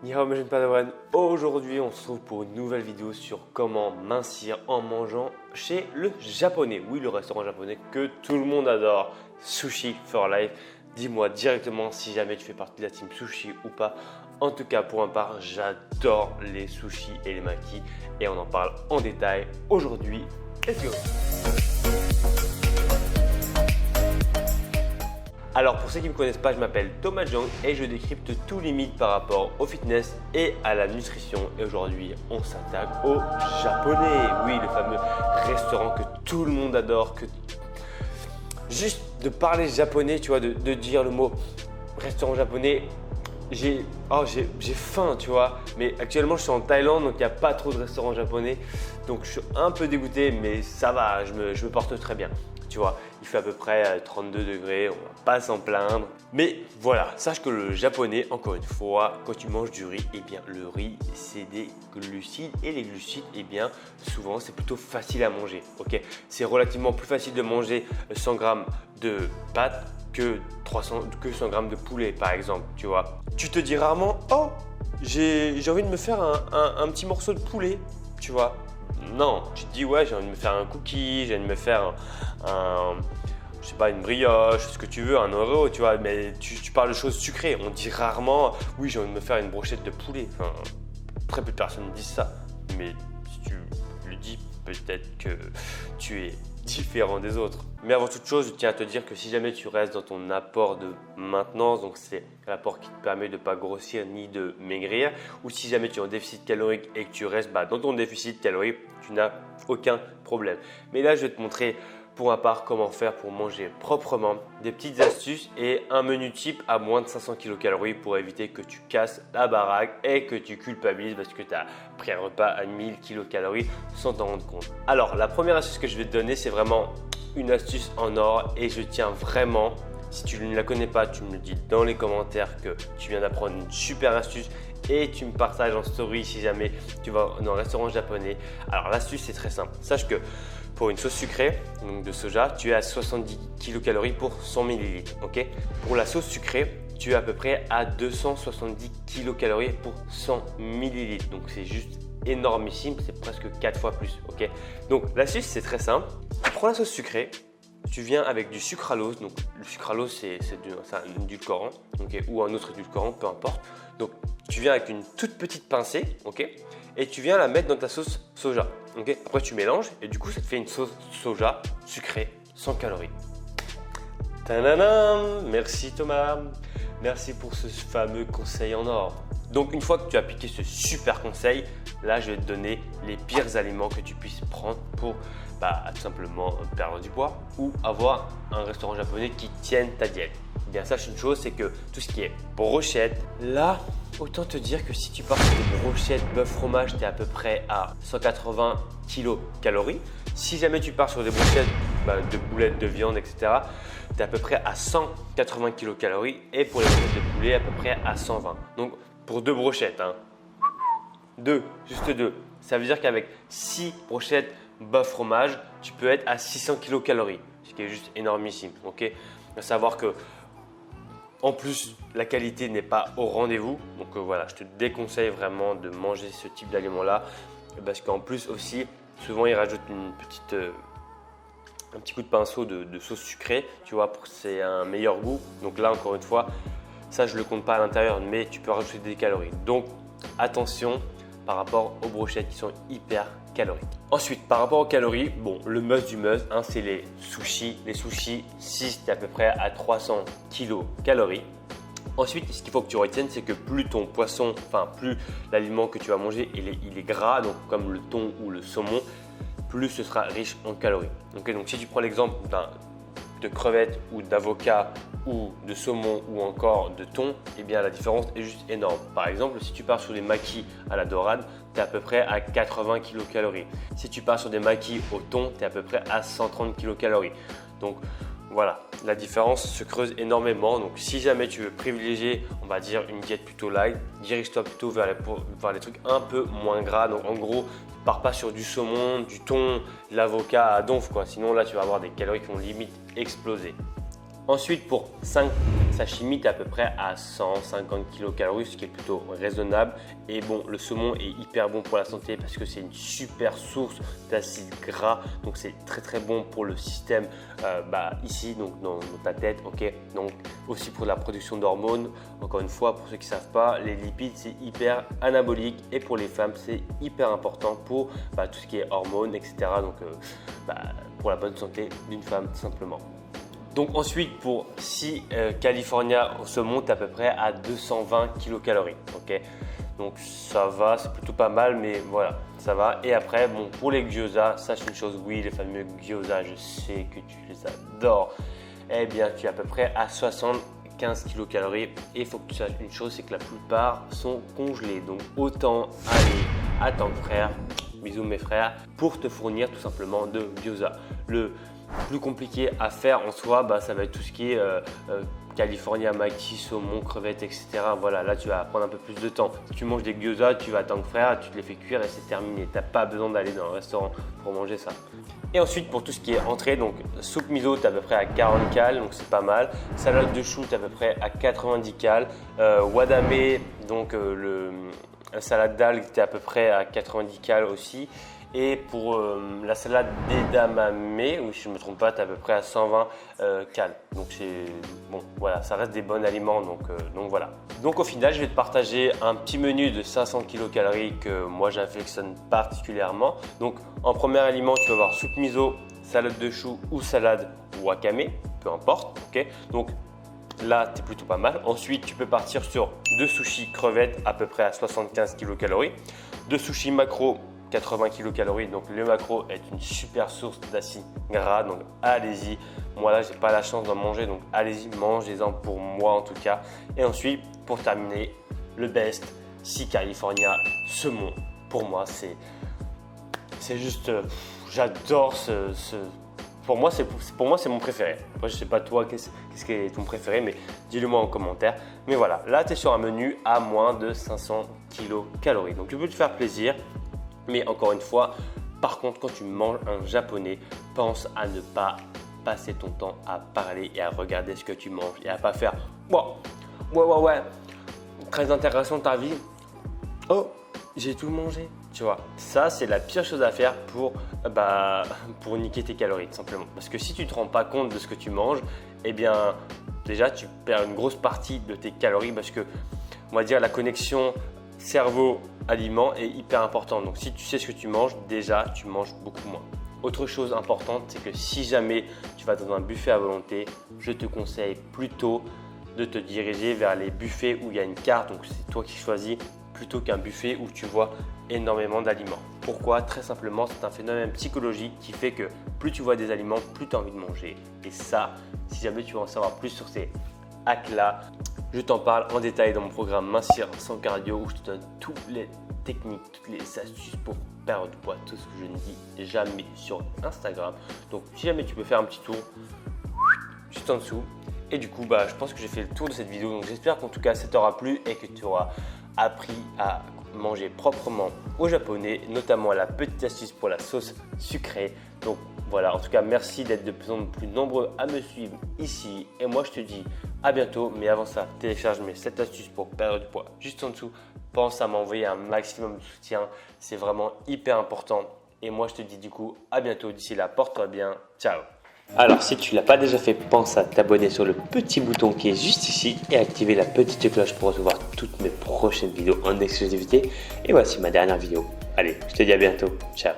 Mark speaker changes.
Speaker 1: Nihao mes jeunes Padawan, aujourd'hui on se retrouve pour une nouvelle vidéo sur comment mincir en mangeant chez le japonais. Oui, le restaurant japonais que tout le monde adore, Sushi for Life. Dis-moi directement si jamais tu fais partie de la team sushi ou pas. En tout cas, pour ma part, j'adore les sushis et les makis et on en parle en détail aujourd'hui. Let's go! Alors pour ceux qui ne me connaissent pas, je m'appelle Thomas Jung et je décrypte tous les mythes par rapport au fitness et à la nutrition. Et aujourd'hui, on s'attaque au japonais. Oui, le fameux restaurant que tout le monde adore. Juste de parler japonais, tu vois, de dire le mot restaurant japonais, j'ai faim, tu vois. Mais actuellement, je suis en Thaïlande, donc il n'y a pas trop de restaurants japonais. Donc je suis un peu dégoûté, mais ça va, je me porte très bien. Tu vois, il fait à peu près 32 degrés, on va pas s'en plaindre. Mais voilà, sache que le japonais, encore une fois, quand tu manges du riz, eh bien le riz c'est des glucides et les glucides, eh bien souvent c'est plutôt facile à manger. Ok, c'est relativement plus facile de manger 100 grammes de pâtes que 100 grammes de poulet par exemple. Tu vois, tu te dis rarement, oh, j'ai envie de me faire un petit morceau de poulet, tu vois. Non, tu te dis ouais, j'ai envie de me faire un cookie, j'ai envie de me faire je sais pas, une brioche, ce que tu veux, un Oreo, tu vois, mais tu parles de choses sucrées. On dit rarement oui, j'ai envie de me faire une brochette de poulet. Enfin, très peu de personnes disent ça. Mais si tu le dis, peut-être que tu es différent des autres. Mais avant toute chose, je tiens à te dire que si jamais tu restes dans ton apport de maintenance, donc c'est l'apport qui te permet de ne pas grossir ni de maigrir, ou si jamais tu es en déficit calorique et que tu restes dans ton déficit calorique, tu n'as aucun problème. Mais là, je vais te montrer pour ma part comment faire pour manger proprement, des petites astuces et un menu type à moins de 500 kcal pour éviter que tu casses la baraque et que tu culpabilises parce que tu as pris un repas à 1000 kcal sans t'en rendre compte. Alors la première astuce que je vais te donner, c'est vraiment une astuce en or et je tiens vraiment, si tu ne la connais pas, tu me le dis dans les commentaires que tu viens d'apprendre une super astuce et tu me partages en story si jamais tu vas dans un restaurant japonais. Alors l'astuce c'est très simple, sache que pour une sauce sucrée donc de soja, tu es à 70 kcal pour 100 ml. Okay, pour la sauce sucrée, tu es à peu près à 270 kcal pour 100 ml. Donc c'est juste énormissime, c'est presque 4 fois plus. Okay, donc l'astuce c'est très simple. Tu prends la sauce sucrée, tu viens avec du sucralose. Donc le sucralose c'est un édulcorant, okay, ou un autre édulcorant, peu importe. Donc tu viens avec une toute petite pincée, ok, et tu viens la mettre dans ta sauce soja. Okay. Après tu mélanges et du coup ça te fait une sauce soja sucrée sans calories. Tadadam! Merci Thomas, merci pour ce fameux conseil en or. Donc une fois que tu as appliqué ce super conseil, là je vais te donner les pires aliments que tu puisses prendre pour tout simplement perdre du poids ou avoir un restaurant japonais qui tienne ta diète. Bien sache une chose, c'est que tout ce qui est brochette, là autant te dire que si tu pars sur des brochettes bœuf fromage, tu es à peu près à 180 kcal. Si jamais tu pars sur des brochettes de boulettes de viande, etc., tu es à peu près à 180 kcal et pour les brochettes de poulet à peu près à 120. Donc pour deux brochettes, juste deux. Ça veut dire qu'avec 6 brochettes bœuf fromage, tu peux être à 600 kcal, ce qui est juste énormissime. Okay, à savoir que en plus, la qualité n'est pas au rendez-vous. Donc voilà, je te déconseille vraiment de manger ce type d'aliment-là parce qu'en plus aussi, souvent ils rajoutent un petit coup de pinceau de sauce sucrée, tu vois, pour que c'est un meilleur goût. Donc là, encore une fois, ça je ne le compte pas à l'intérieur, mais tu peux rajouter des calories. Donc attention par rapport aux brochettes qui sont hyper caloriques. Ensuite, par rapport aux calories, bon, le must du must, c'est les sushis. Les sushis, 6, tu es à peu près à 300 kcal. Ensuite, ce qu'il faut que tu retiennes, c'est que plus ton poisson, plus l'aliment que tu vas manger, il est gras, donc comme le thon ou le saumon, plus ce sera riche en calories. Okay, donc si tu prends l'exemple de crevettes ou d'avocat ou de saumon ou encore de thon, eh bien la différence est juste énorme. Par exemple, si tu pars sur des makis à la dorade, tu es à peu près à 80 kcal. Si tu pars sur des makis au thon, tu es à peu près à 130 kcal. Donc voilà, la différence se creuse énormément. Donc si jamais tu veux privilégier, on va dire une diète plutôt light, dirige-toi plutôt vers les trucs un peu moins gras. Donc en gros, pars pas sur du saumon, du thon, de l'avocat à donf, quoi. Sinon là tu vas avoir des calories qui vont limite exploser. Ensuite, pour 5 sashimi, tu es à peu près à 150 kcal, ce qui est plutôt raisonnable. Et bon, le saumon est hyper bon pour la santé parce que c'est une super source d'acides gras. Donc, c'est très bon pour le système ici, donc dans ta tête. Ok, donc aussi pour la production d'hormones. Encore une fois, pour ceux qui ne savent pas, les lipides, c'est hyper anabolique. Et pour les femmes, c'est hyper important pour tout ce qui est hormones, etc. Donc, pour la bonne santé d'une femme, tout simplement. Donc ensuite, pour 6 California au saumon, tu es à peu près à 220 kcal. Ok, donc ça va, c'est plutôt pas mal, mais voilà, ça va. Et après, bon, pour les gyoza, sache une chose, oui, les fameux gyoza, je sais que tu les adores. Eh bien, tu es à peu près à 75 kcal. Et il faut que tu saches une chose, c'est que la plupart sont congelés. Donc autant aller à ton frère, bisous mes frères, pour te fournir tout simplement de gyoza. Le plus compliqué à faire en soi, ça va être tout ce qui est California, maki, saumon, crevettes, etc. Voilà, là tu vas prendre un peu plus de temps. Si tu manges des gyoza, tu vas à ton frère, tu te les fais cuire et c'est terminé. Tu n'as pas besoin d'aller dans un restaurant pour manger ça. Et ensuite, pour tout ce qui est entrée, donc soupe miso, tu es à peu près à 40 cal, donc c'est pas mal. Salade de chou, tu es à peu près à 90 cal. Wadame, donc la salade d'algues, tu es à peu près à 90 cal aussi. Et pour la salade d'edamame, ou si je ne me trompe pas, tu es à peu près à 120 cal. Donc bon, voilà, ça reste des bons aliments, donc voilà. Donc au final, je vais te partager un petit menu de 500 kcal que moi j'affectionne particulièrement. Donc en premier aliment, tu vas avoir soupe miso, salade de chou ou salade wakame, peu importe. Okay, donc là, tu es plutôt pas mal. Ensuite, tu peux partir sur 2 sushis crevettes à peu près à 75 kcal, 2 sushis macro 80 kcal, donc le macro est une super source d'acides gras, donc allez-y. Moi là, j'ai pas la chance d'en manger, donc allez-y, mangez-en pour moi en tout cas. Et ensuite, pour terminer, le best, 6 California saumon. Pour moi, c'est juste, j'adore Pour moi, c'est mon préféré. Après, je sais pas toi, qu'est-ce qui est ton préféré, mais dis-le moi en commentaire. Mais voilà, là, tu es sur un menu à moins de 500 kcal. Donc, tu peux te faire plaisir. Mais encore une fois, par contre, quand tu manges un japonais, pense à ne pas passer ton temps à parler et à regarder ce que tu manges et à pas faire ouais, très intéressant ta vie. Oh, j'ai tout mangé. Tu vois, ça c'est la pire chose à faire pour niquer tes calories tout simplement. Parce que si tu ne te rends pas compte de ce que tu manges, eh bien déjà tu perds une grosse partie de tes calories parce que on va dire la connexion cerveau-aliment est hyper importante. Donc si tu sais ce que tu manges, déjà tu manges beaucoup moins. Autre chose importante, c'est que si jamais tu vas dans un buffet à volonté, je te conseille plutôt de te diriger vers les buffets où il y a une carte, donc c'est toi qui choisis, plutôt qu'un buffet où tu vois énormément d'aliments. Pourquoi? Très simplement, c'est un phénomène psychologique qui fait que plus tu vois des aliments, plus tu as envie de manger. Et ça, si jamais tu veux en savoir plus sur ces hacks-là, je t'en parle en détail dans mon programme Mincir sans cardio où je te donne toutes les techniques, toutes les astuces pour perdre du poids, tout ce que je ne dis jamais sur Instagram. Donc si jamais tu peux faire un petit tour juste en dessous. Et du coup, je pense que j'ai fait le tour de cette vidéo. Donc j'espère qu'en tout cas, ça t'aura plu et que tu auras appris à manger proprement au japonais, notamment la petite astuce pour la sauce sucrée. Donc voilà, en tout cas, merci d'être de plus en plus nombreux à me suivre ici. Et moi, je te dis à bientôt. Mais avant ça, télécharge mes 7 astuces pour perdre du poids juste en dessous. Pense à m'envoyer un maximum de soutien. C'est vraiment hyper important. Et moi, je te dis du coup à bientôt. D'ici là, porte-toi bien. Ciao. Alors, si tu ne l'as pas déjà fait, pense à t'abonner sur le petit bouton qui est juste ici et activer la petite cloche pour recevoir toutes mes prochaines vidéos en exclusivité. Et voici ma dernière vidéo. Allez, je te dis à bientôt. Ciao.